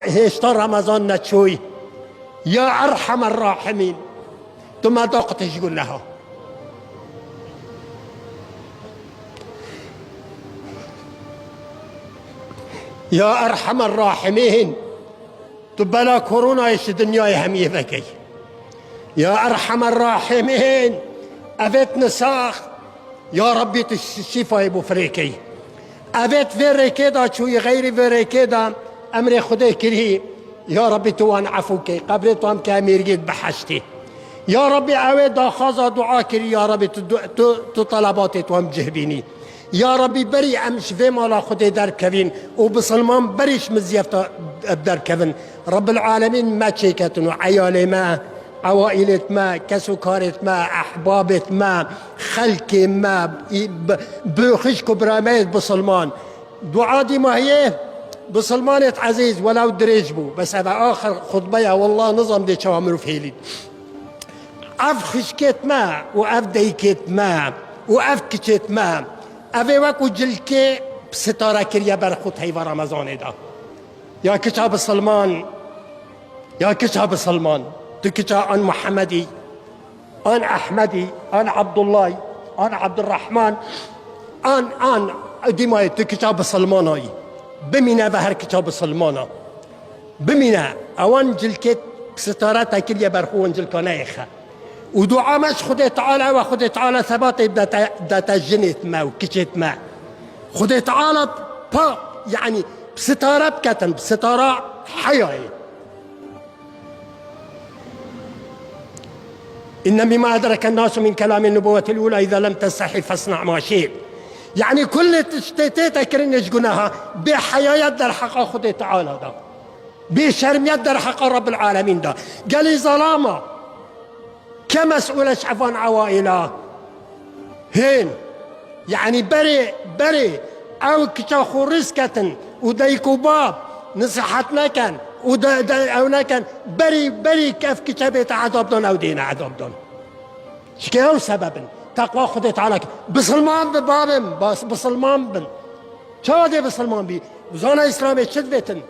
هشتا رمضان نتشوي يا أرحم الراحمين. ثم ضاقتش تقول لها يا أرحم الراحمين تبلا كورونا يش دنيا هم يفكي. يا أرحم الراحمين أبيت نساخ يا ربي الشفاء بفريكي. أبيت فيري كده شوي غيري فيري كده أمري خدي كريه. يا ربي توان عفوكي قبل توام كامير جيد بحشتي. يا ربي أويد خاصة دعاك يا ربي تطلباتي توام جهبيني. يا ربي بري أمش في مالا خدي دار كفين وبسلمان بريش مزيفة بدار كفين. رب العالمين ما تشيكتن وعيالي ما عوائلة ما كسكارة ما أحبابة ما خلقي ما بخشكو براميت بسلمان. دعاء دي ما هي بسلمان عزيز ولو دريجبو بس هذا آخر خطبة والله نظام دي شوامر فيلي. أف خشكت ما وأف ديكت ما وأف كتت ما أفي وكو جلكي بستارة كريا برخوت هيفا رمضان دا. يا كتاب سلمان يا كتاب سلمان تكتا أن محمدي أن أحمدي أن عبد الله أن عبد الرحمن أن ديما تكتاب سلمان هاي بمنا بهر كتاب سلمان بمنا أوان جلكت بستارة كريا برخوت جلكانيخا ودعاء مش خدي تعالى وخدي تعالى ثبات داتا جنت ما وكشت ما خدي تعالى با يعني بستارة بكتن بستارة حياة. إن مما أدرك الناس من كلام النبوة الأولى إذا لم تستحي فاصنع ما شئت. يعني كل تشتيتك كرنش قناها بحياة يدر حقا خدي تعالى دا بشرم يدر حقا رب العالمين دا قال ظلامة كمسؤولة عفان عوائله هين يعني بري أو كتاخو رزكة وديكو باب نصحتنا كان أو كان بري كيف كتابة عذاب دون أو دين عذاب دون شكاو سبب تقوى خدت على بسلمان ببابم بسلمان بن شو دي بسلمان بي وزانا إسلامي شدفتن